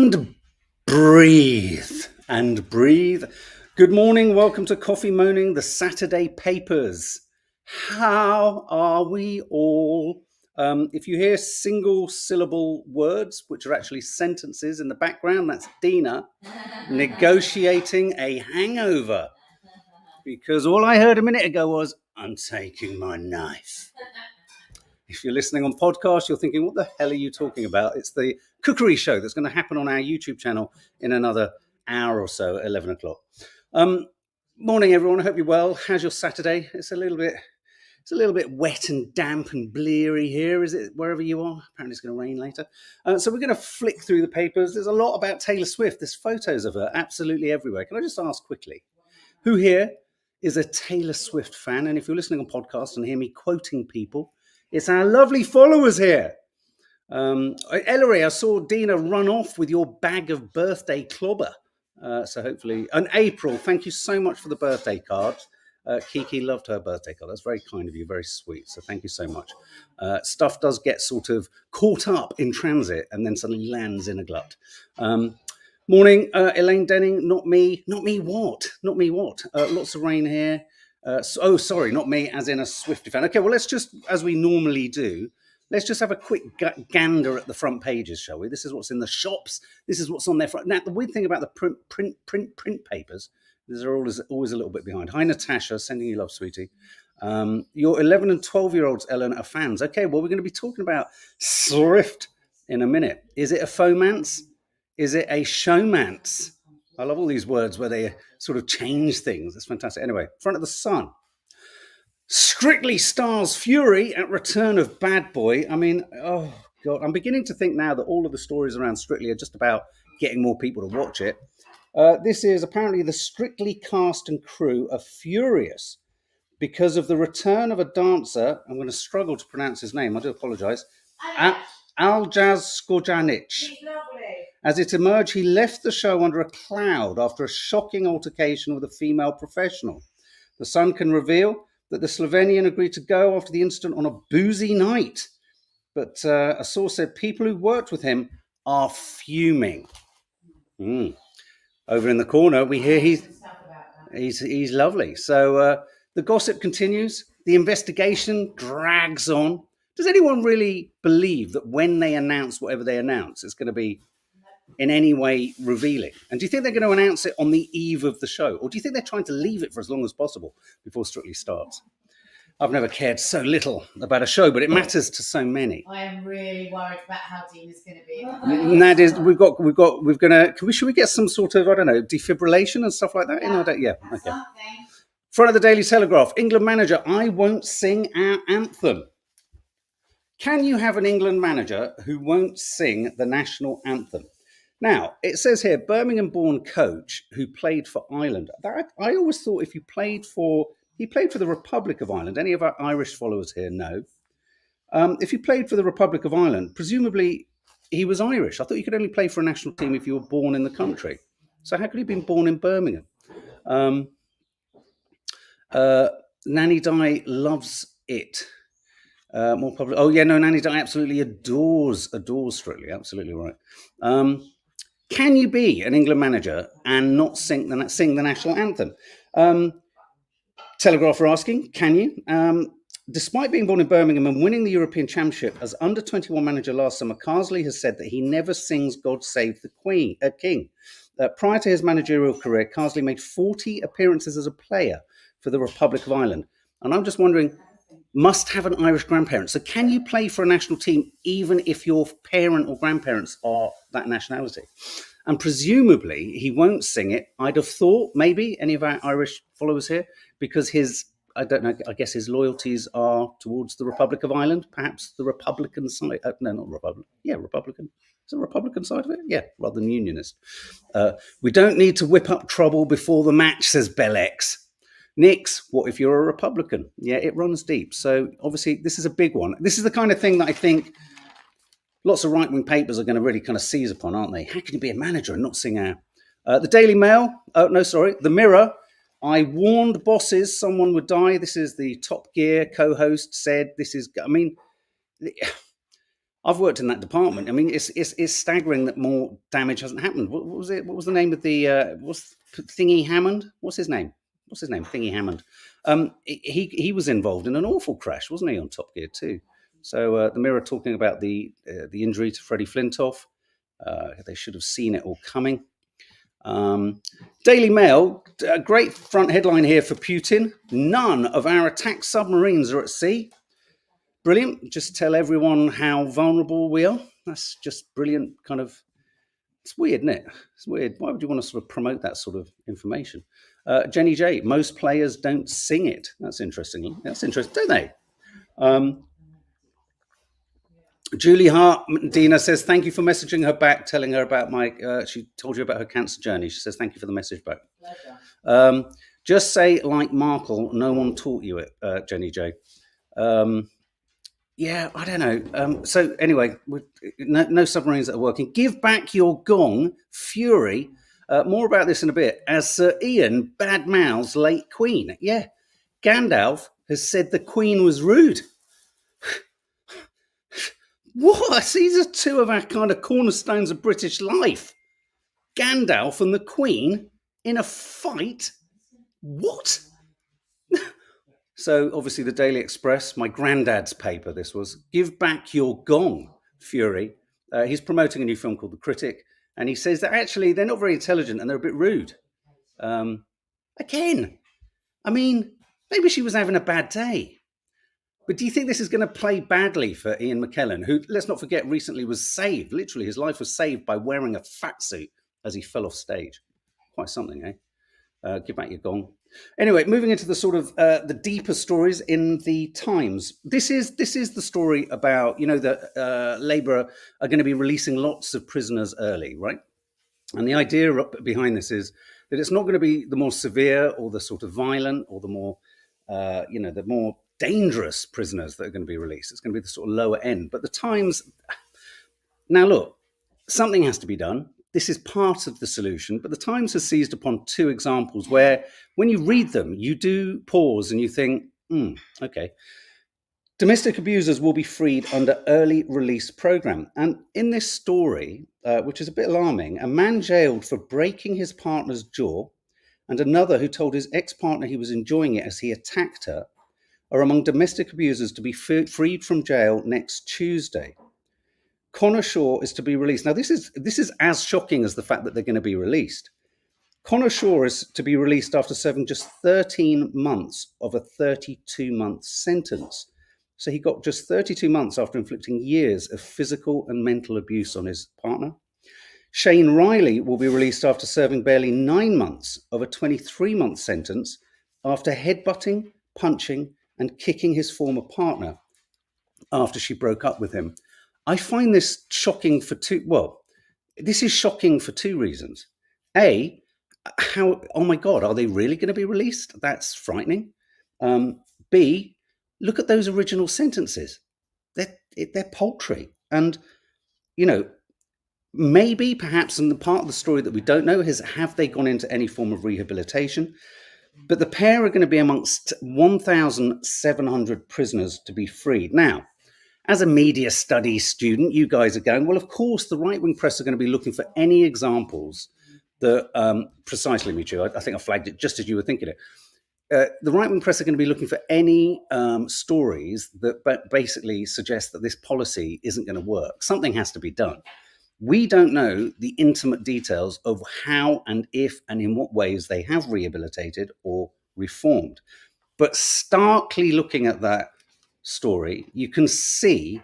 And breathe. And breathe. Good morning. Welcome to Coffee Moaning, the Saturday Papers. How are we all? If you hear single syllable words, which are actually sentences in the background, that's Dina negotiating a hangover. Because all I heard a minute ago was, I'm taking my knife. If you're listening on podcast, you're thinking, what the hell are you talking about? It's the cookery show that's going to happen on our YouTube channel in another hour or so at 11 o'clock. Morning, everyone. I hope you're well. How's your Saturday? It's a little bit wet and damp and bleary here, is it, wherever you are? Apparently it's going to rain later. So we're going to flick through the papers. There's a lot about Taylor Swift. There's photos of her absolutely everywhere. Can I just ask quickly, who here is a Taylor Swift fan? And if you're listening on podcast and hear me quoting people, it's our lovely followers here. Ellery, I saw Dina run off with your bag of birthday clobber. So hopefully, and April, thank you so much for the birthday card. Kiki loved her birthday card. That's very kind of you, very sweet. So thank you so much. Stuff does get sort of caught up in transit and then suddenly lands in a glut. Morning, Elaine Denning. Not me what? Lots of rain here. Sorry, not me, as in a Swiftie fan. Okay, well, let's just, as we normally do, let's just have a quick gander at the front pages, shall we? This is what's in the shops. This is what's on their front. Now, the weird thing about the print papers, these are always a little bit behind. Hi, Natasha, sending you love, sweetie. Your 11 and 12-year-olds, Ellen, are fans. Okay, well, we're going to be talking about Swift in a minute. Is it a FAUXMANCE? Is it a showmance? I love all these words where they sort of change things. It's fantastic. Anyway, front of the Sun. Strictly stars Fury at return of Bad Boy. I mean, oh, God. I'm beginning to think now that all of the stories around Strictly are just about getting more people to watch it. This is apparently the Strictly cast and crew are furious because of the return of a dancer. I'm going to struggle to pronounce his name. I do apologise. Aljaz Skojanic. As it emerged, he left the show under a cloud after a shocking altercation with a female professional. The Sun can reveal that the Slovenian agreed to go after the incident on a boozy night. But a source said people who worked with him are fuming. Over in the corner, we hear he's lovely. So the gossip continues. The investigation drags on. Does anyone really believe that when they announce whatever they announce, it's going to be in any way revealing? And do you think they're going to announce it on the eve of the show? Or do you think they're trying to leave it for as long as possible before Strictly starts? I've never cared so little about a show, but it matters to so many. I am really worried about how Dean is going to be. And that is, should we get some sort of, I don't know, defibrillation and stuff like that? Yeah. Okay. Front of the Daily Telegraph, England manager, I won't sing our anthem. Can you have an England manager who won't sing the national anthem? Now, it says here, Birmingham-born coach who played for Ireland. I always thought he played for the Republic of Ireland. Any of our Irish followers here know. If he played for the Republic of Ireland, presumably he was Irish. I thought you could only play for a national team if you were born in the country. So how could he have been born in Birmingham? Nanny Di loves it. More public. Oh yeah, no, Nanny Di absolutely adores Strictly. Absolutely right. Can you be an England manager and not sing the national anthem? Telegraph are asking, can you? Despite being born in Birmingham and winning the European Championship as under-21 manager last summer, Carsley has said that he never sings God Save the King. Prior to his managerial career, Carsley made 40 appearances as a player for the Republic of Ireland. And I'm just wondering, must have an Irish grandparent. So can you play for a national team even if your parent or grandparents are that nationality? And presumably he won't sing it. I'd have thought maybe any of our Irish followers here, because I don't know, I guess his loyalties are towards the Republic of Ireland, perhaps the Republican side. No, not Republican. Yeah, Republican. Is it the Republican side of it? Yeah, rather than Unionist. We don't need to whip up trouble before the match, says Bellex. Nix, what if you're a Republican? Yeah, it runs deep. So obviously this is a big one. This is the kind of thing that I think lots of right-wing papers are going to really kind of seize upon, aren't they? How can you be a manager and not sing our... the Daily Mail, the Mirror, I warned bosses someone would die. This is the Top Gear co-host said, I've worked in that department. I mean, it's staggering that more damage hasn't happened. What was it? What was the name of the what's Thingy Hammond? What's his name? What's his name? Thingy Hammond. He was involved in an awful crash, wasn't he, on Top Gear too? So the Mirror talking about the injury to Freddie Flintoff. They should have seen it all coming. Daily Mail, a great front headline here for Putin. None of our attack submarines are at sea. Brilliant. Just tell everyone how vulnerable we are. That's just brilliant. Kind of, it's weird, isn't it? It's weird. Why would you want to sort of promote that sort of information? Jenny J, most players don't sing it. That's interesting. That's interesting, don't they? Julie Hart Dina says, thank you for messaging her back, telling her about she told you about her cancer journey. She says, thank you for the message back. Just say, like Markle, no one taught you it, Jenny J. Yeah, I don't know. So anyway, no submarines that are working. Give back your gong, Fury. More about this in a bit. As Sir Ian badmouths late Queen. Yeah, Gandalf has said the Queen was rude. What? These are two of our kind of cornerstones of British life. Gandalf and the Queen in a fight? What? So obviously the Daily Express, my granddad's paper, this was, give back your gong, Fury. He's promoting a new film called The Critic, and he says that actually they're not very intelligent and they're a bit rude. Again, I mean, maybe she was having a bad day. But do you think this is going to play badly for Ian McKellen, who, let's not forget, recently was saved? Literally, his life was saved by wearing a fat suit as he fell off stage. Quite something, eh? Give back your gong. Anyway, moving into the sort of the deeper stories in the Times. This is the story about, that Labour are going to be releasing lots of prisoners early, right? And the idea behind this is that it's not going to be the more severe or the sort of violent or the more, the more dangerous prisoners that are going to be released. It's going to be the sort of lower end. But the Times, now look, something has to be done. This is part of the solution, but the Times has seized upon two examples where, when you read them, you do pause and you think, okay. Domestic abusers will be freed under early release program. And in this story, which is a bit alarming, a man jailed for breaking his partner's jaw and another who told his ex-partner he was enjoying it as he attacked her are among domestic abusers to be freed from jail next Tuesday. Connor Shaw is to be released. Now, this is as shocking as the fact that they're going to be released. Connor Shaw is to be released after serving just 13 months of a 32-month sentence. So he got just 32 months after inflicting years of physical and mental abuse on his partner. Shane Riley will be released after serving barely 9 months of a 23-month sentence after headbutting, punching, and kicking his former partner after she broke up with him. I find this shocking for this is shocking for two reasons. A, oh my God, are they really going to be released? That's frightening. B, look at those original sentences. They're paltry. And, maybe perhaps in the part of the story that we don't know is, have they gone into any form of rehabilitation? But the pair are going to be amongst 1,700 prisoners to be freed. Now, as a media studies student, you guys are going, well, of course, the right-wing press are going to be looking for any examples that, precisely, Michu, I think I flagged it just as you were thinking it. The right-wing press are going to be looking for any stories that basically suggest that this policy isn't going to work. Something has to be done. We don't know the intimate details of how and if and in what ways they have rehabilitated or reformed. But starkly looking at that story, you can see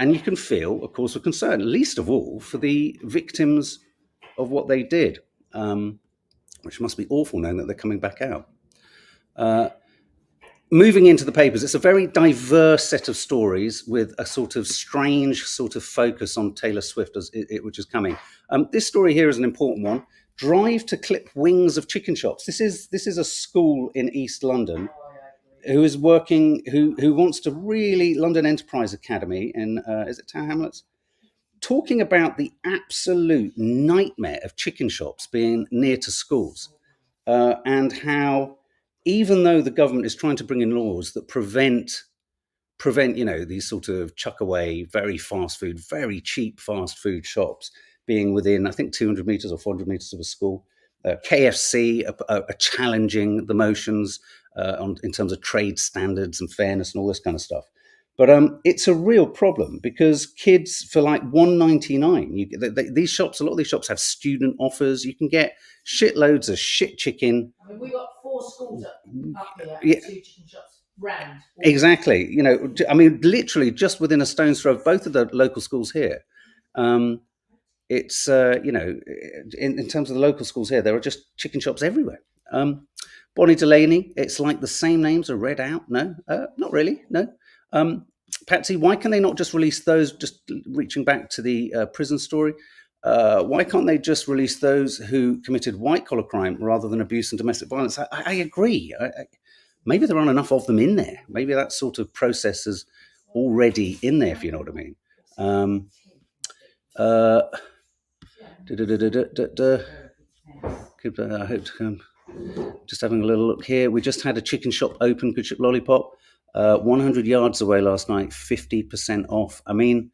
and you can feel, of course, a concern, least of all for the victims of what they did, which must be awful knowing that they're coming back out. Moving into the papers, it's a very diverse set of stories with a sort of strange sort of focus on Taylor Swift, which is coming. This story here is an important one. Drive to clip wings of chicken shops. This is a school in East London who is working, who wants to really, London Enterprise Academy in, is it Tower Hamlets? Talking about the absolute nightmare of chicken shops being near to schools and how, even though the government is trying to bring in laws that prevent prevent, these sort of chuck away, very fast food, very cheap fast food shops being within, I think, 200 meters or 400 meters of a school. KFC are challenging the motions in terms of trade standards and fairness and all this kind of stuff. But it's a real problem because kids for like $1.99, these shops, a lot of these shops have student offers. You can get shitloads of shit chicken. I mean, we got 4 schools up here, Yeah. 2 chicken shops round. Exactly. I mean, literally just within a stone's throw of both of the local schools here. It's in terms of the local schools here, there are just chicken shops everywhere. Bonnie Delaney, it's like the same names are read out. No, not really. No. Patsy, why can they not just release those? Just reaching back to the prison story, why can't they just release those who committed white collar crime rather than abuse and domestic violence? I agree. Maybe there aren't enough of them in there. Maybe that sort of process is already in there, if you know what I mean. I hope to come. Just having a little look here. We just had a chicken shop open, Good Ship Lollipop, 100 yards away last night, 50% off. I mean,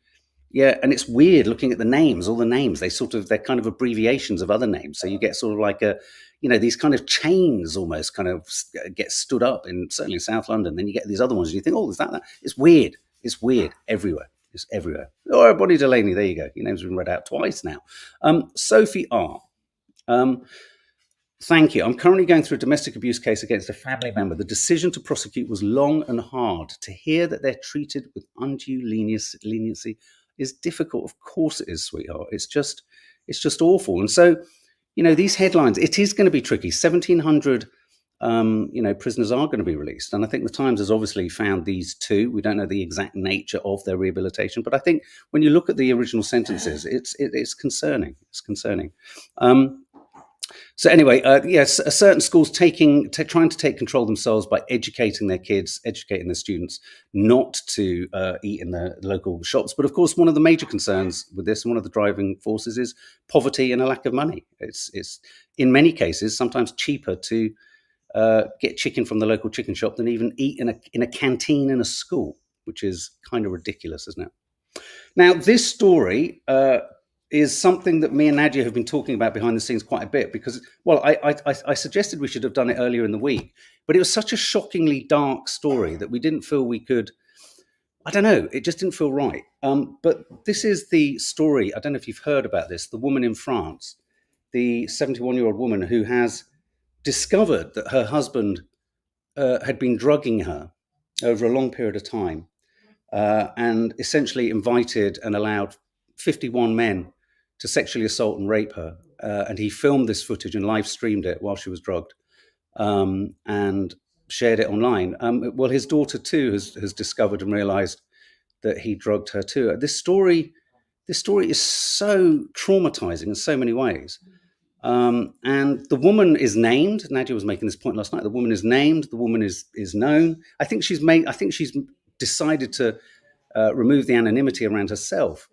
yeah, and it's weird looking at the names, all the names, they're kind of abbreviations of other names. So you get sort of like these kind of chains almost kind of get stood up certainly in South London. Then you get these other ones and you think, oh, is that? It's weird. It's weird everywhere. It's everywhere. Oh, Bonnie Delaney, there you go. Your name's been read out twice now. Sophie R. Thank you. I'm currently going through a domestic abuse case against a family member. The decision to prosecute was long and hard. To hear that they're treated with undue leniency is difficult. Of course it is, sweetheart. It's just awful. And so, these headlines, it is going to be tricky. 1,700, prisoners are going to be released. And I think the Times has obviously found these 2. We don't know the exact nature of their rehabilitation. But I think when you look at the original sentences, it's concerning. It's concerning. So anyway, yes, certain schools trying to take control themselves by educating their kids, educating their students not to eat in the local shops. But of course, one of the major concerns with this, and one of the driving forces, is poverty and a lack of money. It's in many cases sometimes cheaper to get chicken from the local chicken shop than even eat in a canteen in a school, which is kind of ridiculous, isn't it? Now, this story is something that me and Nadia have been talking about behind the scenes quite a bit because, well, I suggested we should have done it earlier in the week, but it was such a shockingly dark story that we didn't feel we could, I don't know, it just didn't feel right. But this is the story, I don't know if you've heard about this, the woman in France, the 71-year-old woman who has discovered that her husband had been drugging her over a long period of time and essentially invited and allowed 51 men to sexually assault and rape her. And he filmed this footage and live streamed it while she was drugged and shared it online. Well, his daughter too has discovered and realized that he drugged her too. This story is so traumatizing in so many ways. And the woman is named. Nadia was making this point last night. The woman is named. The woman is known. I think she's decided to remove the anonymity around herself.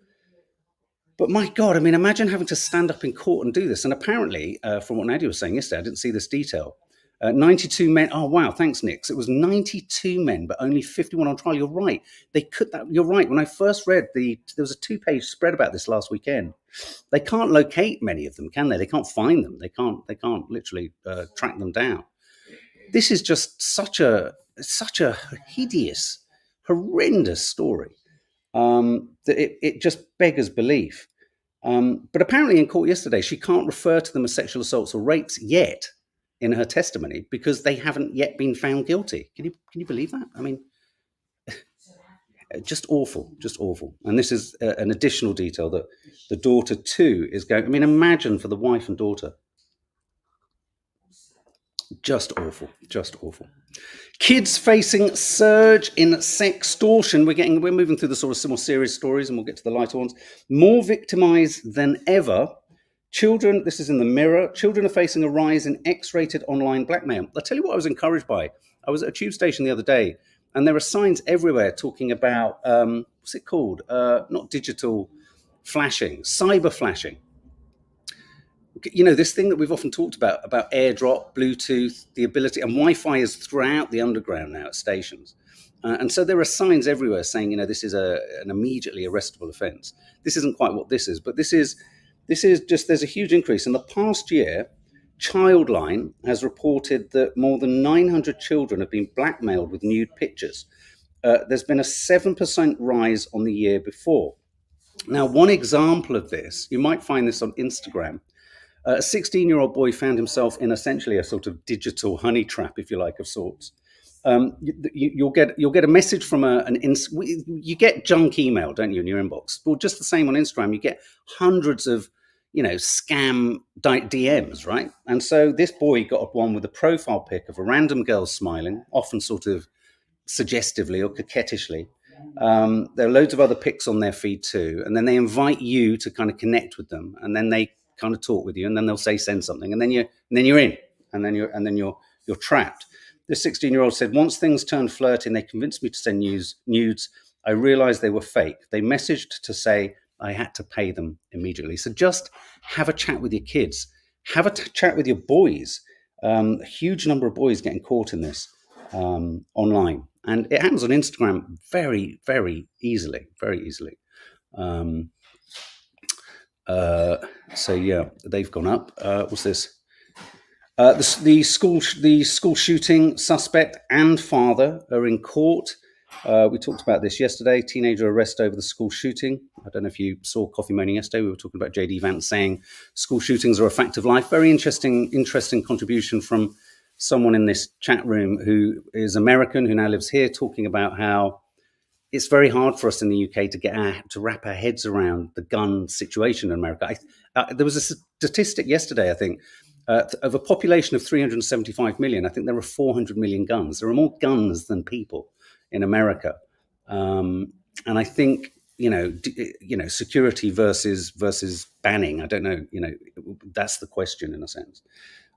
But my God, I mean, imagine having to stand up in court and do this. And apparently, from what Nadia was saying yesterday, I didn't see this detail. 92 men. Oh, wow. Thanks, Nix. It was 92 men, but only 51 on trial. You're right. They could that. You're right. When I first read there was a 2-page spread about this last weekend. They can't locate many of them, can they? They can't find them. They can't literally track them down. This is just such a hideous, horrendous story. That it just beggars belief. But apparently in court yesterday, she can't refer to them as sexual assaults or rapes yet in her testimony because they haven't yet been found guilty. Can you believe that? I mean, just awful. And this is an additional detail that the daughter too is going. I mean, imagine for the wife and daughter. Just awful. Kids facing surge in sextortion. We're moving through the sort of more serious stories, and we'll get to the lighter ones. More victimized than ever. Children, this is in the Mirror, children are facing a rise in X-rated online blackmail. I'll tell you what I was encouraged by. I was at a tube station the other day, and there are signs everywhere talking about, what's it called? Not digital flashing, cyber flashing. This thing that we've often talked about airdrop, Bluetooth, the ability, and Wi-Fi is throughout the underground now at stations. And so there are signs everywhere saying, this is an immediately arrestable offence. This isn't quite what this is, but this is just, there's a huge increase. In the past year, Childline has reported that more than 900 children have been blackmailed with nude pictures. There's been a 7% rise on the year before. Now, one example of this, you might find this on Instagram. A 16-year-old boy found himself in essentially a sort of digital honey trap, if you like, of sorts. You'll get a message from you get junk email, don't you, in your inbox? Well, just the same on Instagram, you get hundreds of scam DMs, right? And so this boy got one with a profile pic of a random girl smiling, often sort of suggestively or coquettishly. There are loads of other pics on their feed too, and then they invite you to kind of connect with them, and then they kind of talk with you, and then they'll say send something, and then you're in, and then you're trapped. This 16-year-old said, once things turned flirty and they convinced me to send nudes, I realized they were fake. They messaged to say I had to pay them immediately. So just have a chat with your kids. Have a chat with your boys. A huge number of boys getting caught in this online. And it happens on Instagram very, very easily, very easily. So yeah, they've gone up. What's this? The school shooting suspect and father are in court. We talked about this yesterday. Teenager arrest over the school shooting. I don't know if you saw Coffee Moaning yesterday. We were talking about JD Vance saying school shootings are a fact of life. Very interesting contribution from someone in this chat room who is American, who now lives here, talking about how it's very hard for us in the UK to wrap our heads around the gun situation in America. There was a statistic yesterday, I think, of a population of 375 million. I think there are 400 million guns. There are more guns than people in America, and I think security versus banning. I don't know. That's the question in a sense.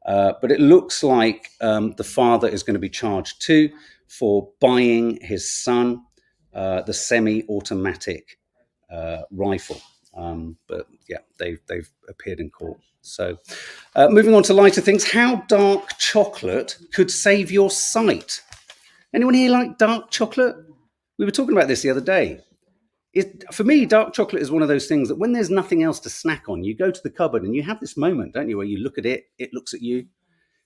But it looks like the father is going to be charged too for buying his son the semi-automatic rifle. But yeah, they've appeared in court. So moving on to lighter things, how dark chocolate could save your sight. Anyone here like dark chocolate? We were talking about this the other day. For me, dark chocolate is one of those things that when there's nothing else to snack on, you go to the cupboard and you have this moment, don't you, where you look at it, it looks at you.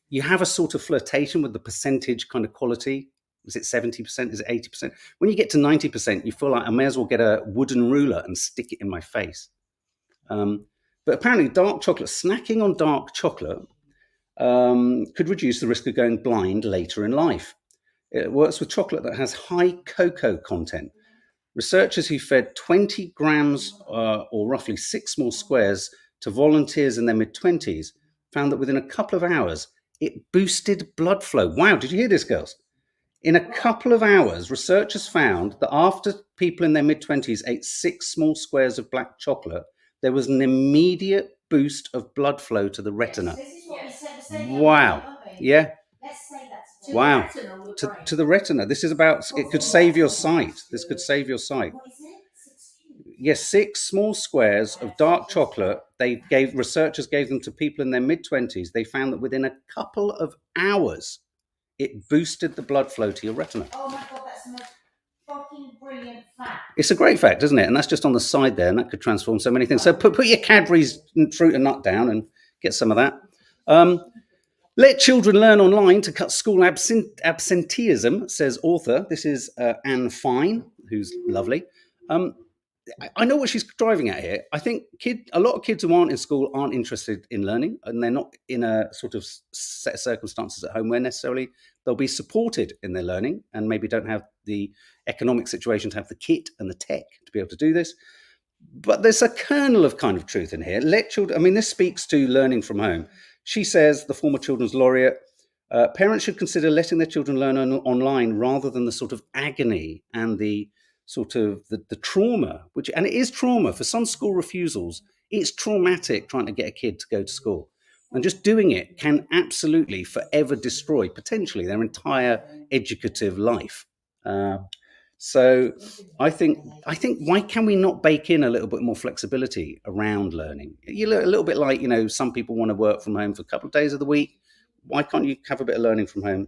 You have a sort of flirtation with the percentage kind of quality. Is it 70%? Is it 80%? When you get to 90%, you feel like I may as well get a wooden ruler and stick it in my face. But apparently dark chocolate, snacking on dark chocolate could reduce the risk of going blind later in life. It works with chocolate that has high cocoa content. Researchers who fed 20 grams or roughly 6 small squares to volunteers in their mid-20s found that within a couple of hours, it boosted blood flow. Wow, did you hear this, girls? In a couple of hours, researchers found that after people in their mid-20s ate 6 small squares of black chocolate, there was an immediate boost of blood flow to the retina. Wow. Yeah. Wow. To the retina. This is about, it could save your sight. This could save your sight. Yes, 6 small squares of dark chocolate. Researchers gave them to people in their mid-20s. They found that within a couple of hours, it boosted the blood flow to your retina. Oh my God, that's the most fucking brilliant fact. It's a great fact, isn't it? And that's just on the side there, and that could transform so many things. So put your Cadbury's fruit and nut down and get some of that. Let children learn online to cut school absenteeism, says author. This is Anne Fine, who's lovely. I know what she's driving at here. I think a lot of kids who aren't in school aren't interested in learning, and they're not in a sort of set of circumstances at home where necessarily they'll be supported in their learning and maybe don't have the economic situation to have the kit and the tech to be able to do this. But there's a kernel of kind of truth in here. Let children, I mean, this speaks to learning from home. She says, the former children's laureate, parents should consider letting their children learn online rather than the sort of agony and the sort of the trauma, and it is trauma for some school refusals. It's traumatic trying to get a kid to go to school, and just doing it can absolutely forever destroy potentially their entire educative life. So I think why can we not bake in a little bit more flexibility around learning? You look a little bit like, some people want to work from home for a couple of days of the week. Why can't you have a bit of learning from home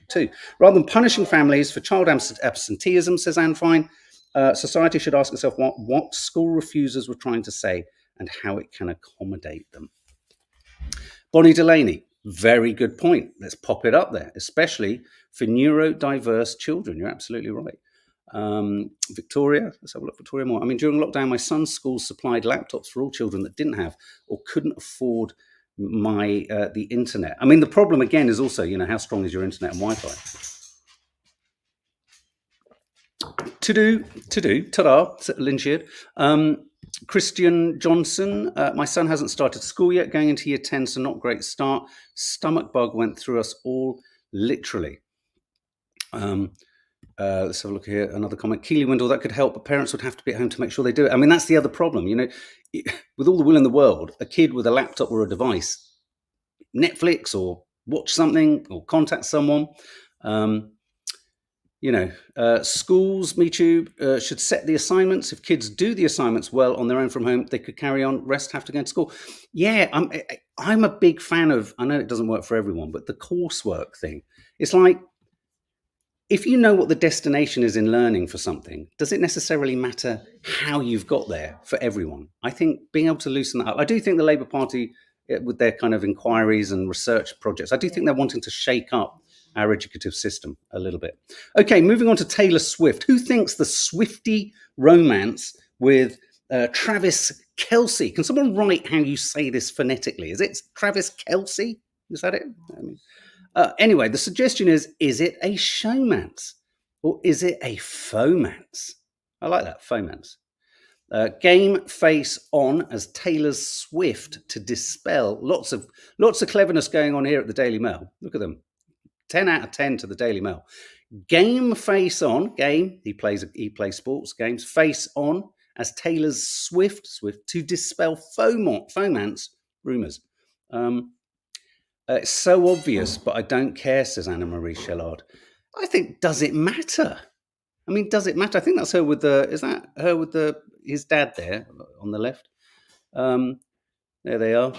too. Rather than punishing families for child absenteeism, says Anne Fine, society should ask itself what school refusers were trying to say and how it can accommodate them. Bonnie Delaney, very good point. Let's pop it up there, especially for neurodiverse children. You're absolutely right. Victoria, let's have a look. Victoria Moore. I mean, during lockdown, my son's school supplied laptops for all children that didn't have or couldn't afford the internet. I mean, the problem again is also, how strong is your internet and Wi-Fi? To do, ta-da, Lynn Sheard. Christian Johnson, my son hasn't started school yet, going into year 10, so not great start. Stomach bug went through us all, literally. Let's have a look here. Another comment. Keely Windle, that could help, but parents would have to be at home to make sure they do it. I mean, that's the other problem. With all the will in the world, a kid with a laptop or a device, Netflix or watch something or contact someone. Schools, MeToo, should set the assignments. If kids do the assignments well on their own from home, they could carry on. Rest have to go to school. Yeah, I'm a big fan of, I know it doesn't work for everyone, but the coursework thing. It's like, if you know what the destination is in learning for something, does it necessarily matter how you've got there for everyone? I think being able to loosen that up. I do think the Labour Party, with their kind of inquiries and research projects, I do think they're wanting to shake up our educative system a little bit. Okay, moving on to Taylor Swift. Who thinks the Swiftie romance with Travis Kelce? Can someone write how you say this phonetically? Is it Travis Kelce? Is that it? Anyway, the suggestion is it a showmance or is it a faux-mance? I like that, faux-mance. Game face on as Taylor Swift to dispel lots of cleverness going on here at the Daily Mail. Look at them. 10 out of 10 to the Daily Mail. Game face on, he plays sports games, face on as Taylor's Swift to dispel faux-mance rumours. It's so obvious, but I don't care, says Anna Marie Shellard. I think, does it matter? I mean, does it matter? I think that's her with his dad there on the left. There they are.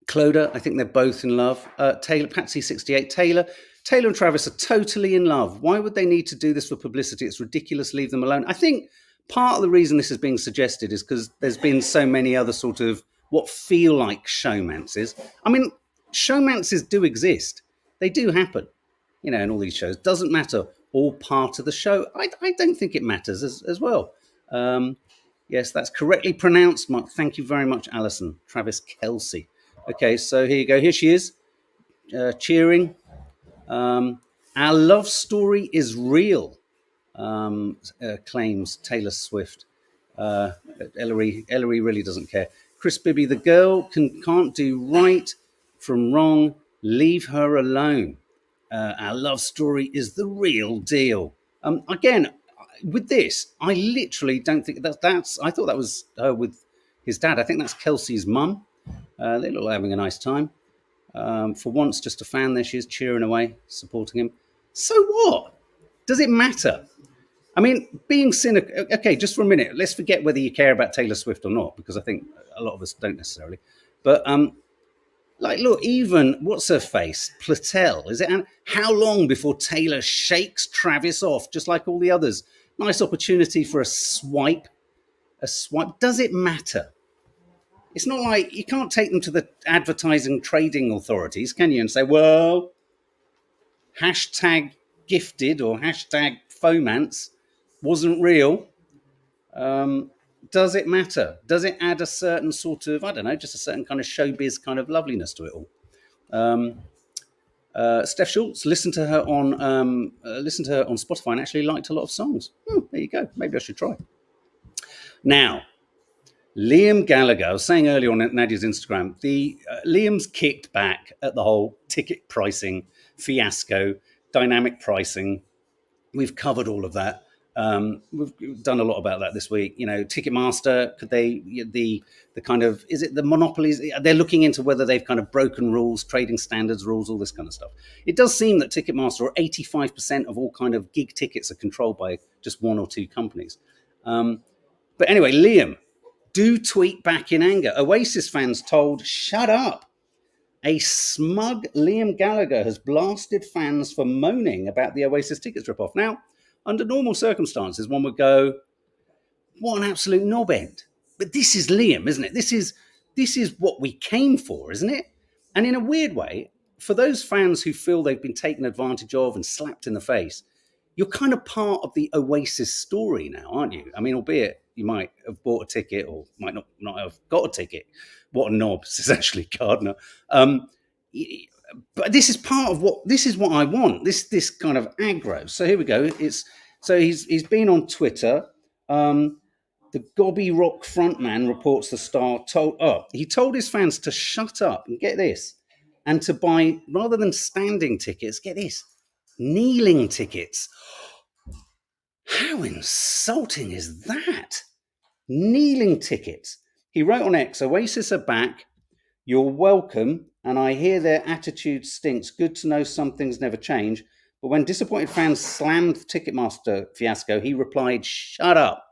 Cloda, I think they're both in love. Taylor, Patsy68, Taylor and Travis are totally in love. Why would they need to do this for publicity? It's ridiculous. Leave them alone. I think part of the reason this is being suggested is because there's been so many other sort of what feel like showmances. I mean, showmances do exist. They do happen, in all these shows. Doesn't matter. All part of the show. I don't think it matters as well. Yes, that's correctly pronounced, Mark. Thank you very much, Alison. Travis Kelce. Okay, so here you go. Here she is, cheering. Our love story is real, claims Taylor Swift. Ellery really doesn't care. Chris Bibby, the girl can't do right from wrong. Leave her alone. Our love story is the real deal. Again, with this, I literally don't think that's. I thought that was her with his dad. I think that's Kelsey's mum. They look like having a nice time. For once, just a fan there. She is cheering away, supporting him. So what? Does it matter? I mean, being cynical. Okay, just for a minute, let's forget whether you care about Taylor Swift or not, because I think a lot of us don't necessarily. But look, even what's her face, Platel. Is it? How long before Taylor shakes Travis off, just like all the others? Nice opportunity for a swipe. Does it matter? It's not like you can't take them to the advertising trading authorities, can you? And say, well, hashtag gifted or hashtag faux-mance wasn't real. Does it matter? Does it add a certain sort of, I don't know, just a certain kind of showbiz kind of loveliness to it all? Steph Schultz, listened to her on Spotify and actually liked a lot of songs. There you go. Maybe I should try. Now, Liam Gallagher, I was saying earlier on Nadia's Instagram, Liam's kicked back at the whole ticket pricing fiasco, dynamic pricing. We've covered all of that. We've done a lot about that this week. Ticketmaster, could they, the kind of, is it the monopolies? They're looking into whether they've kind of broken rules, trading standards rules, all this kind of stuff. It does seem that Ticketmaster, or 85% of all kind of gig tickets, are controlled by just one or two companies. But anyway, Liam, do tweet back in anger. Oasis fans told, shut up. A smug Liam Gallagher has blasted fans for moaning about the Oasis tickets rip-off. Now, under normal circumstances, one would go, what an absolute knobhead. But this is Liam, isn't it? This is what we came for, isn't it? And in a weird way, for those fans who feel they've been taken advantage of and slapped in the face, you're kind of part of the Oasis story now, aren't you? I mean, albeit you might have bought a ticket or might not have got a ticket. What a knob, says Ashley Gardner. But this is part of this is what I want. This kind of aggro. So here we go. He's been on Twitter. The Gobby Rock frontman, reports the Star, he told his fans to shut up and get this, and to buy, rather than standing tickets, get this, kneeling tickets. How insulting is that? Kneeling tickets. He wrote on X, Oasis are back. You're welcome, and I hear their attitude stinks. Good to know some things never change. But when disappointed fans slammed Ticketmaster fiasco, he replied, shut up.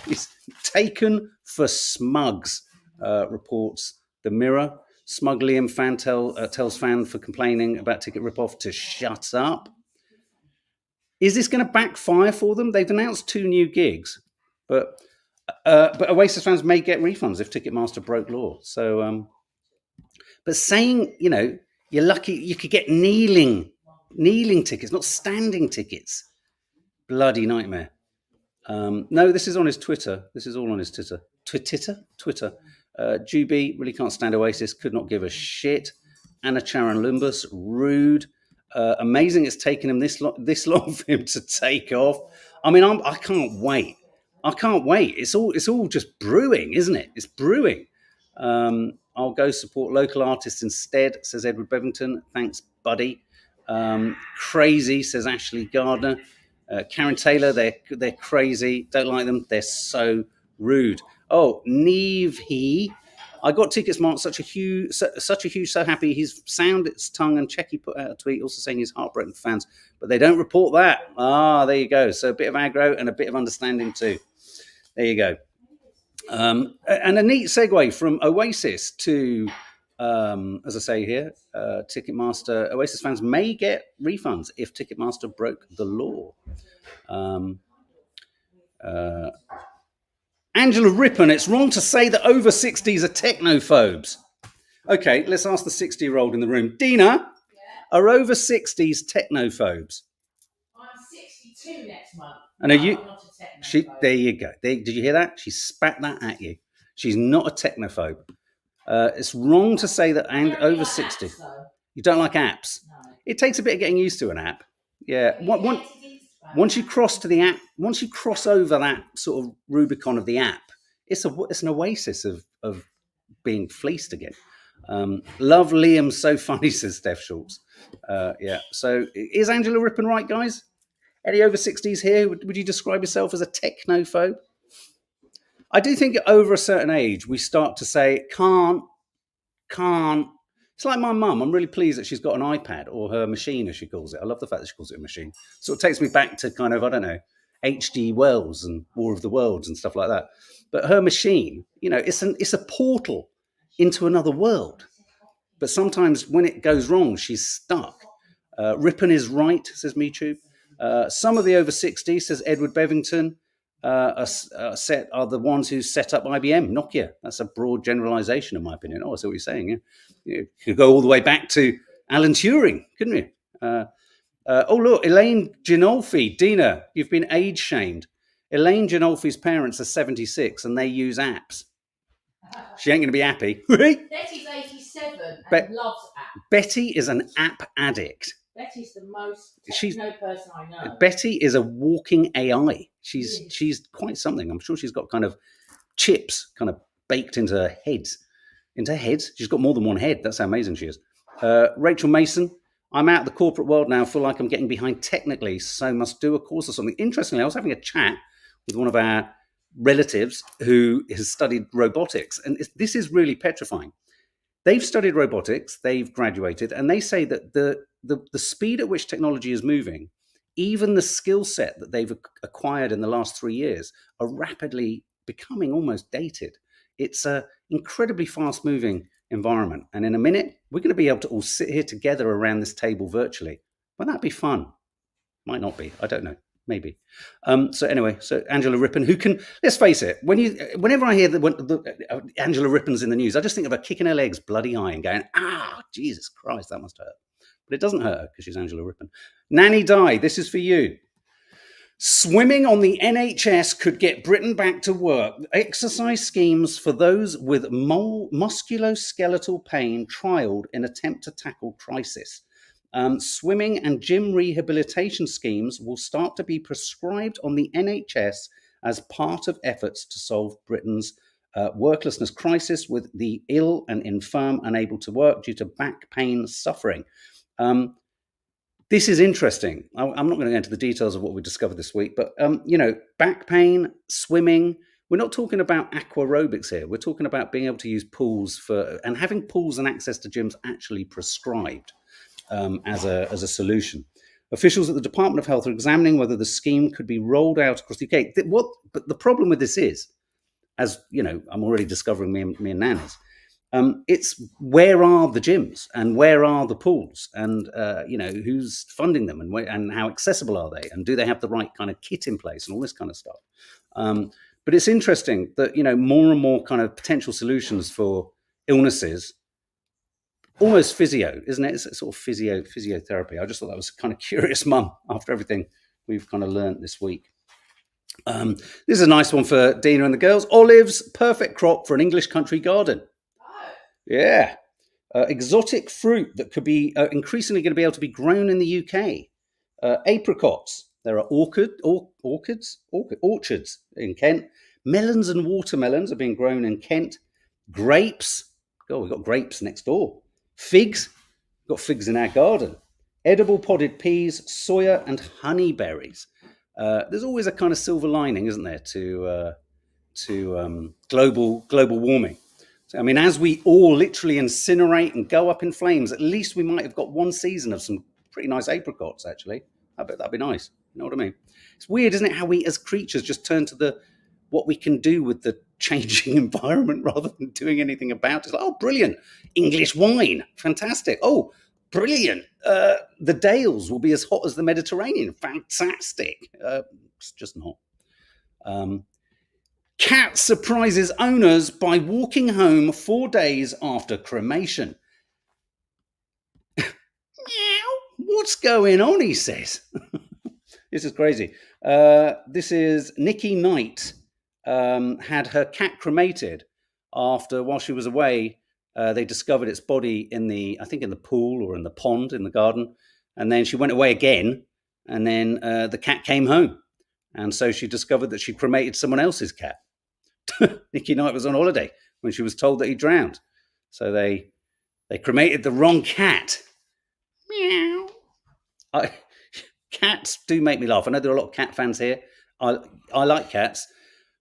He's taken for smugs, reports the Mirror. Smug Liam fan tells fan for complaining about ticket ripoff to shut up. Is this going to backfire for them? They've announced 2 new gigs, but Oasis fans may get refunds if Ticketmaster broke law. So, but saying, you're lucky you could get kneeling tickets, not standing tickets. Bloody nightmare. No, this is on his Twitter. This is all on his Twitter. Twitter. Juby really can't stand Oasis. Could not give a shit. Anna Charon Lumbus, rude. Amazing. It's taken him this long for him to take off. I mean, I can't wait. It's all just brewing, isn't it? It's brewing. I'll go support local artists instead, says Edward Bevington. Thanks, buddy. Crazy, says Ashley Gardner. Karen Taylor, they're crazy. Don't like them. They're so rude. Oh, Neve, I got tickets marked. Such a huge, so happy. He's sound its tongue, and Checky put out a tweet also saying he's heartbroken for fans, but they don't report that. There you go. So a bit of aggro and a bit of understanding too. There you go. And a neat segue from Oasis to, as I say here, Ticketmaster. Oasis fans may get refunds if Ticketmaster broke the law. Angela Rippon, it's wrong to say that over 60s are technophobes. Okay, let's ask the 60-year-old in the room. Dina, are over 60s technophobes? I'm 62 next month. And are you? I'm not a technophobe. There you go. Did you hear that? She spat that at you. She's not a technophobe. It's wrong to say that over 60. Apps, you don't like apps? No. It takes a bit of getting used to an app. Yeah. Once you cross to the app, once you cross over that sort of Rubicon of the app, it's an oasis of being fleeced again. Love Liam, so funny, says Steph Schultz. Yeah. So is Angela Rippon right, guys? Any over 60s here? Would you describe yourself as a technophobe? I do think over a certain age, we start to say, can't. It's like my mum. I'm really pleased that she's got an iPad, or her machine, as she calls it. I love the fact that she calls it a machine. So it takes me back to kind of, I don't know, H.G. Wells and War of the Worlds and stuff like that. But her machine, it's a portal into another world. But sometimes when it goes wrong, she's stuck. Rippon is right, says MeTube. Some of the over 60s, says Edward Bevington, are the ones who set up IBM, Nokia. That's a broad generalization, in my opinion. I see what you're saying. Yeah? You could go all the way back to Alan Turing, couldn't you? Look, Elaine Ginolfi. Dina, you've been age shamed. Elaine Ginolfi's parents are 76 and they use apps. She ain't going to be happy. Betty's 87 and loves apps. Betty is an app addict. Betty's the most techno person I know. Betty is a walking AI. She's quite something. I'm sure she's got kind of chips kind of baked into her heads. She's got more than one head. That's how amazing she is. Rachel Mason, I'm out of the corporate world now. Feel like I'm getting behind technically, so must do a course or something. Interestingly, I was having a chat with one of our relatives who has studied robotics, and this is really petrifying. They've studied robotics, they've graduated, and they say that the speed at which technology is moving, even the skill set that they've acquired in the last 3 years, are rapidly becoming almost dated. It's incredibly fast-moving environment. And in a minute, we're going to be able to all sit here together around this table virtually. Won't that be fun? Might not be. I don't know. Maybe. So anyway, so Angela Rippon, who can, let's face it, whenever I hear the Angela Rippon's in the news, I just think of her kicking her legs bloody high and going, Jesus Christ, that must hurt. But it doesn't hurt her because she's Angela Rippon. Nanny Di, this is for you. Swimming on the NHS could get Britain back to work. Exercise schemes for those with musculoskeletal pain trialled in attempt to tackle crisis. Swimming and gym rehabilitation schemes will start to be prescribed on the NHS as part of efforts to solve Britain's worklessness crisis with the ill and infirm unable to work due to back pain suffering. This is interesting. I'm not going to go into the details of what we discovered this week, but, back pain, swimming, we're not talking about aquarobics here. We're talking about being able to use pools and having pools and access to gyms actually prescribed as a solution. Officials at the Department of Health are examining whether the scheme could be rolled out across the UK. But the problem with this is, as you know, I'm already discovering me and Nana's, it's where are the gyms and where are the pools and who's funding them and how accessible are they and do they have the right kind of kit in place and all this kind of stuff. But it's interesting that more and more kind of potential solutions for illnesses, almost physio, isn't it? It's sort of physiotherapy. I just thought that was kind of curious, Mum, after everything we've kind of learnt this week. This is a nice one for Dina and the girls. Olives, perfect crop for an English country garden. Yeah. Exotic fruit that could be increasingly going to be able to be grown in the UK. Apricots. There are orchards in Kent. Melons and watermelons are being grown in Kent. Grapes. Oh, we've got grapes next door. Figs. We've got figs in our garden. Edible podded peas, soya, and honeyberries. There's always a kind of silver lining, isn't there, to global warming. So, I mean, as we all literally incinerate and go up in flames, at least we might have got one season of some pretty nice apricots, actually. I bet that'd be nice. You know what I mean? It's weird, isn't it, how we as creatures just turn to what we can do with the changing environment rather than doing anything about it. It's like, oh, brilliant. English wine. Fantastic. Oh, brilliant. The Dales will be as hot as the Mediterranean. Fantastic. It's just not. Cat surprises owners by walking home 4 days after cremation. Meow. What's going on, he says. This is crazy. This is Nikki Knight. Had her cat cremated while she was away. They discovered its body in the pool or in the pond in the garden. And then she went away again. And then the cat came home. And so she discovered that she cremated someone else's cat. Nikki Knight was on holiday when she was told that he drowned. So they cremated the wrong cat. Meow. Cats do make me laugh. I know there are a lot of cat fans here. I like cats,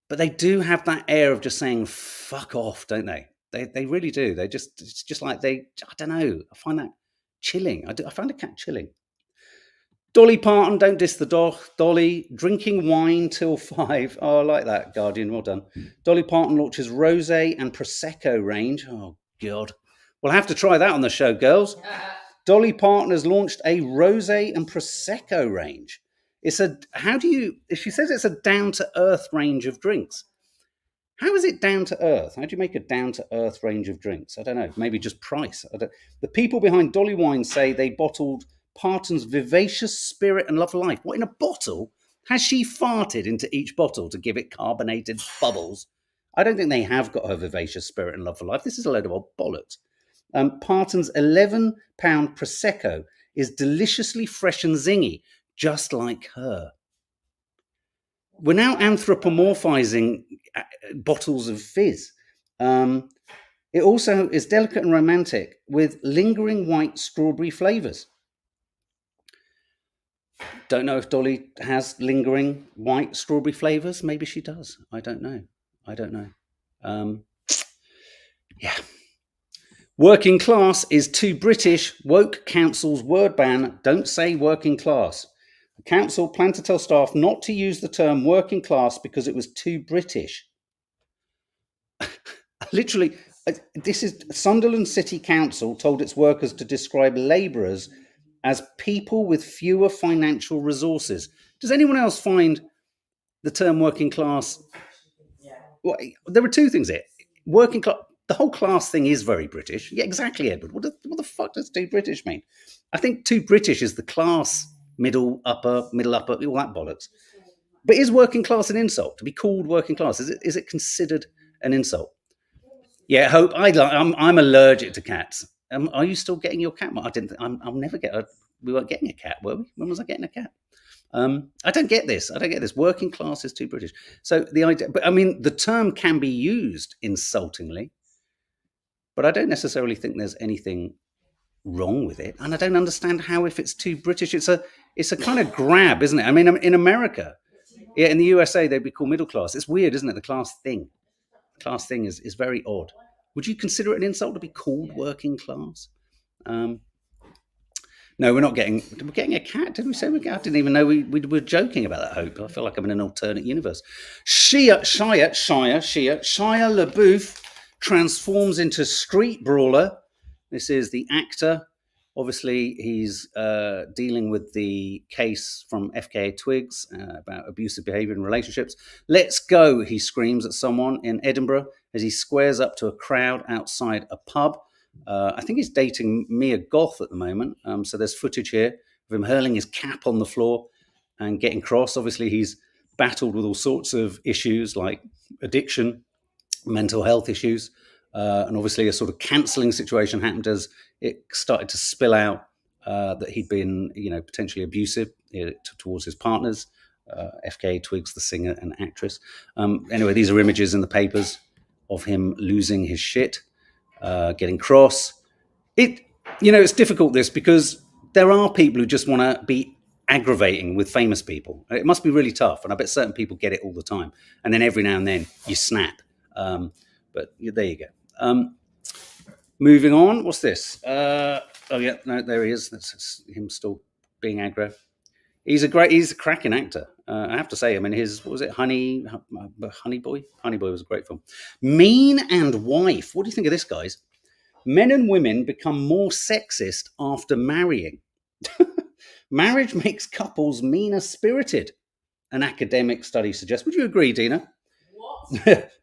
but they do have that air of just saying fuck off, don't they? They really do. It's just like I don't know. I find that chilling. I find a cat chilling. Dolly Parton, don't diss the dog. Dolly, drinking wine till 5. Oh, I like that, Guardian. Well done. Dolly Parton launches Rosé and Prosecco range. Oh, God. We'll have to try that on the show, girls. Dolly Parton has launched a Rosé and Prosecco range. She says it's a down-to-earth range of drinks. How is it down to earth? How do you make a down to earth range of drinks? I don't know. Maybe just price. The people behind Dolly Wine say they bottled Parton's vivacious spirit and love for life. What, in a bottle? Has she farted into each bottle to give it carbonated bubbles? I don't think they have got her vivacious spirit and love for life. This is a load of old bollocks. Parton's £11 Prosecco is deliciously fresh and zingy, just like her. We're now anthropomorphizing bottles of fizz. It also is delicate and romantic with lingering white strawberry flavours. Don't know if Dolly has lingering white strawberry flavours. Maybe she does. I don't know. Yeah. Working class is too British. Woke council's word ban. Don't say working class. The council planned to tell staff not to use the term working class because it was too British. Literally, This is Sunderland City Council told its workers to describe labourers as people with fewer financial resources. Does anyone else find the term working class? Well, there are two things here. Working class, the whole class thing is very British. Yeah, exactly, Edward. What the fuck does too British mean? I think too British is the class, middle, upper, all that bollocks. But is working class an insult? To be called working class, is it considered an insult? Yeah, Hope. I'm allergic to cats. Are you still getting your cat? I didn't. I'll never get. We weren't getting a cat, were we? When was I getting a cat? I don't get this. Working class is too British. So the idea, but I mean, the term can be used insultingly, but I don't necessarily think there's anything wrong with it. And I don't understand how, if it's too British, it's a kind of grab, isn't it? I mean, in America, yeah, in the USA, they'd be called middle class. It's weird, isn't it? The class thing is very odd. Would you consider it an insult to be called working class? No, we're not getting. We're getting a cat. Did we say we? I didn't even know we were joking about that. Hope. I feel like I'm in an alternate universe. Shia LaBeouf transforms into street brawler. This is the actor. Obviously, he's dealing with the case from FKA Twigs about abusive behaviour in relationships. Let's go, he screams at someone in Edinburgh as he squares up to a crowd outside a pub. I think he's dating Mia Goth at the moment. So there's footage here of him hurling his cap on the floor and getting cross. Obviously, he's battled with all sorts of issues like addiction, mental health issues. And obviously a sort of cancelling situation happened as it started to spill out that he'd been, potentially abusive towards his partners. FKA Twigs, the singer and actress. Anyway, these are images in the papers of him losing his shit, getting cross. It's difficult, this, because there are people who just want to be aggravating with famous people. It must be really tough, and I bet certain people get it all the time. And then every now and then you snap. But there you go. Moving on, what's this? There he is. That's him still being aggro. He's a cracking actor. I have to say. I mean, what was it? Honey Boy? Honey Boy was a great film. Mean and Wife. What do you think of this, guys? Men and women become more sexist after marrying. Marriage makes couples meaner spirited, an academic study suggests. Would you agree, Dina?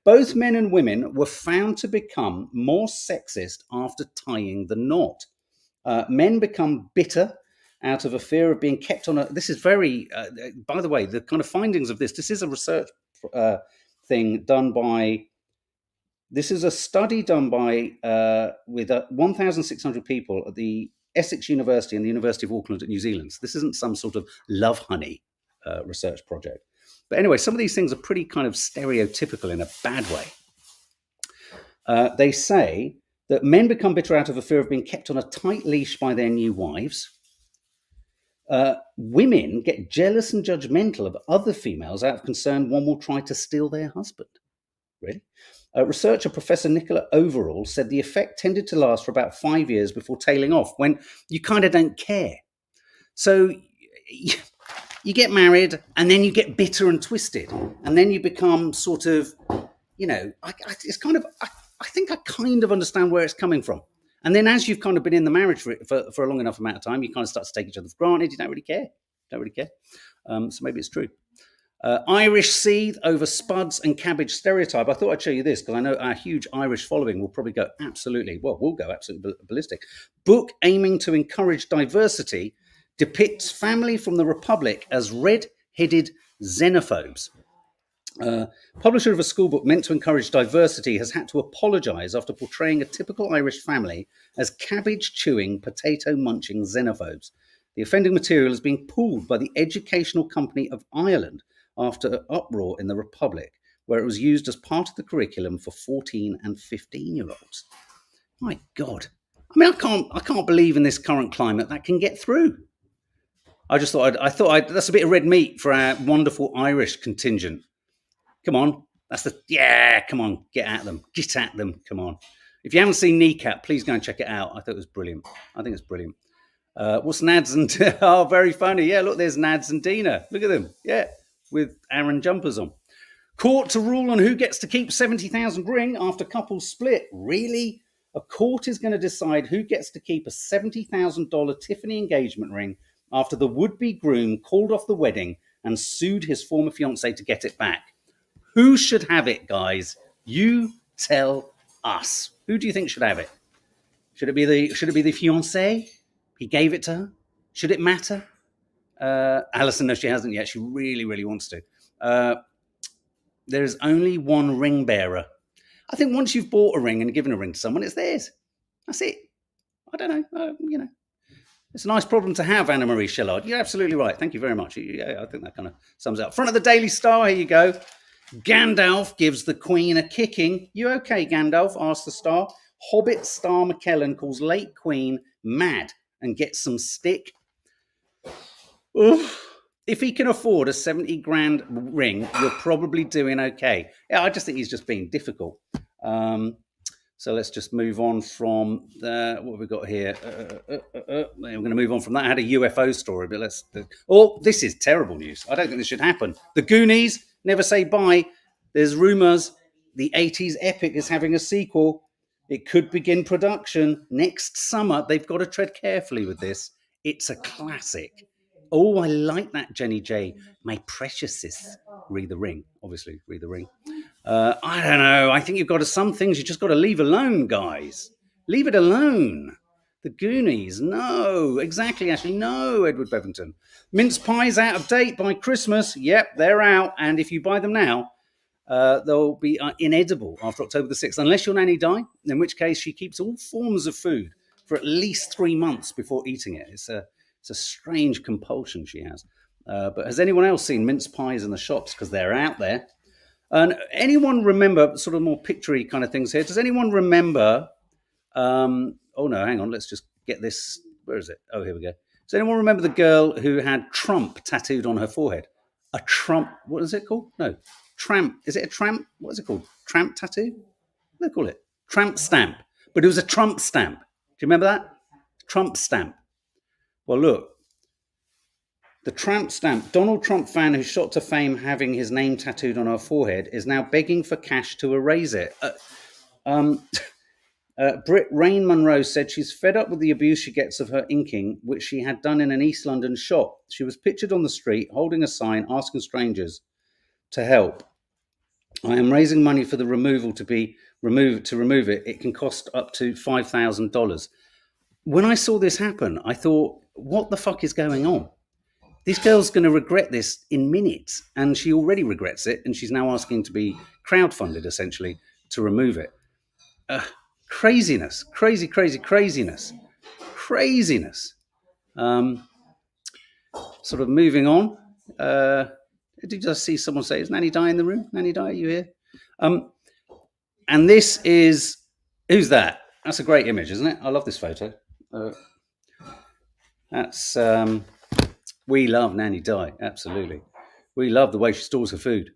Both men and women were found to become more sexist after tying the knot. Men become bitter out of a fear of being kept on a... This is very... by the way, the kind of findings of this is a research thing done by... This is a study done by with 1,600 people at the Essex University and the University of Auckland at New Zealand. So this isn't some sort of love honey research project. But anyway, some of these things are pretty kind of stereotypical in a bad way. They say that men become bitter out of a fear of being kept on a tight leash by their new wives. Women get jealous and judgmental of other females out of concern one will try to steal their husband. Really? Researcher Professor Nicola Overall said the effect tended to last for about 5 years before tailing off, when you kind of don't care. So you get married and then you get bitter and twisted, and then you become sort of, it's kind of, I think I kind of understand where it's coming from. And then as you've kind of been in the marriage for a long enough amount of time, you kind of start to take each other for granted. You don't really care. So maybe it's true. Irish seethe over spuds and cabbage stereotype. I thought I'd show you this because I know our huge Irish following will probably go absolutely ballistic. Book aiming to encourage diversity depicts family from the Republic as red-headed xenophobes. Publisher of a school book meant to encourage diversity has had to apologise after portraying a typical Irish family as cabbage-chewing, potato-munching xenophobes. The offending material is being pulled by the Educational Company of Ireland after an uproar in the Republic, where it was used as part of the curriculum for 14 and 15-year-olds. My God. I mean, I can't believe in this current climate that can get through. I thought that's a bit of red meat for our wonderful Irish contingent. Come on. Come on, get at them. Come on. If you haven't seen Kneecap, please go and check it out. I thought it was brilliant. I think it's brilliant. What's Nads and... Oh, very funny. Yeah, look, there's Nads and Dina. Look at them. Yeah, with Aaron jumpers on. Court to rule on who gets to keep 70,000 ring after couples split. Really? A court is going to decide who gets to keep a $70,000 Tiffany engagement ring after the would-be groom called off the wedding and sued his former fiancée to get it back. Who should have it, guys? You tell us. Who do you think should have it? Should it be the fiancé? He gave it to her. Should it matter? Alison, no, she hasn't yet. She really, really wants to. There is only one ring bearer. I think once you've bought a ring and given a ring to someone, it's theirs. That's it. I don't know. It's a nice problem to have, Anna Marie Shillard. You're absolutely right. Thank you very much. Yeah, I think that kind of sums it up. Front of the Daily Star, here you go. Gandalf gives the Queen a kicking. You okay, Gandalf? Asks the Star. Hobbit star McKellen calls late Queen mad and gets some stick. Oof. If he can afford a 70 grand ring, you're probably doing okay. Yeah, I just think he's just being difficult. So let's just move on from what have we got here? We're going to move on from that. I had a UFO story, but this is terrible news. I don't think this should happen. The Goonies, Never Say Bye. There's rumors the 80s epic is having a sequel. It could begin production next summer. They've got to tread carefully with this. It's a classic. Oh, I like that, Jenny J. My precious sis. Read the Ring. Obviously, read the Ring. I don't know. I think some things you just got to leave alone, guys. Leave it alone. The Goonies. No. Exactly, Ashley. No, Edward Bevington. Mince pies out of date by Christmas. Yep, they're out. And if you buy them now, they'll be inedible after October the 6th, unless your nanny die, in which case she keeps all forms of food for at least 3 months before eating it. It's a strange compulsion she has. But has anyone else seen mince pies in the shops? Because they're out there. And anyone remember, sort of more picture-y kind of things here, does anyone remember, oh no, hang on, let's just get this, where is it? Oh, here we go. Does anyone remember the girl who had Trump tattooed on her forehead? A Trump, what is it called? No, tramp, is it a tramp? What is it called? Tramp tattoo? What do they call it? Tramp stamp. But it was a Trump stamp. Do you remember that? Trump stamp. Well, look, the Trump stamp, Donald Trump fan who shot to fame having his name tattooed on her forehead is now begging for cash to erase it. Brit Rain Monroe said she's fed up with the abuse she gets of her inking, which she had done in an East London shop. She was pictured on the street holding a sign asking strangers to help. I am raising money for the removal to remove it. It can cost up to $5,000. When I saw this happen, I thought, what the fuck is going on? This girl's going to regret this in minutes, and she already regrets it, and she's now asking to be crowdfunded, essentially, to remove it. Craziness. Craziness. Sort of moving on. Did you just see someone say, is Nanny Di in the room? Nanny Di, are you here? And this is, who's that? That's a great image, isn't it? I love this photo. That's, we love Nanny Di, absolutely. We love the way she stores her food.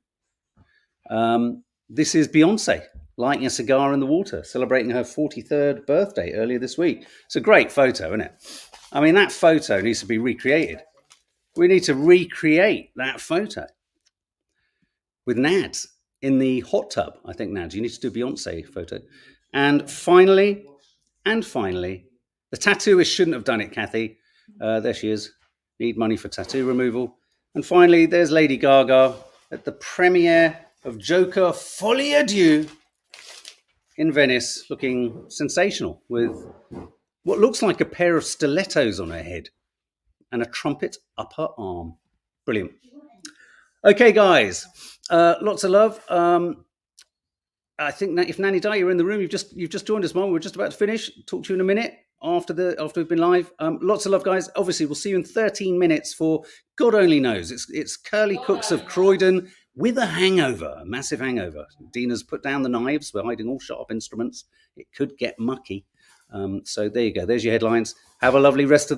This is Beyonce lighting a cigar in the water, celebrating her 43rd birthday earlier this week. It's a great photo, isn't it? I mean, that photo needs to be recreated. We need to recreate that photo with Nads in the hot tub. I think, Nads, you need to do a Beyonce photo. And finally, the tattooist shouldn't have done it, Kathy. There she is. Need money for tattoo removal. And finally, there's Lady Gaga at the premiere of Joker Folie à Deux in Venice, looking sensational with what looks like a pair of stilettos on her head and a trumpet up her arm. Brilliant. Okay, guys, lots of love. I think that if Nanny Di, you're in the room, you've just joined us, Mum. We're just about to finish. Talk to you in a minute after we've been live. Lots of love, guys. Obviously, we'll see you in 13 minutes for God only knows. It's Curly Cooks of Croydon with a hangover, a massive hangover. Dina's put down the knives. We're hiding all sharp instruments. It could get mucky. So there you go. There's your headlines. Have a lovely rest of the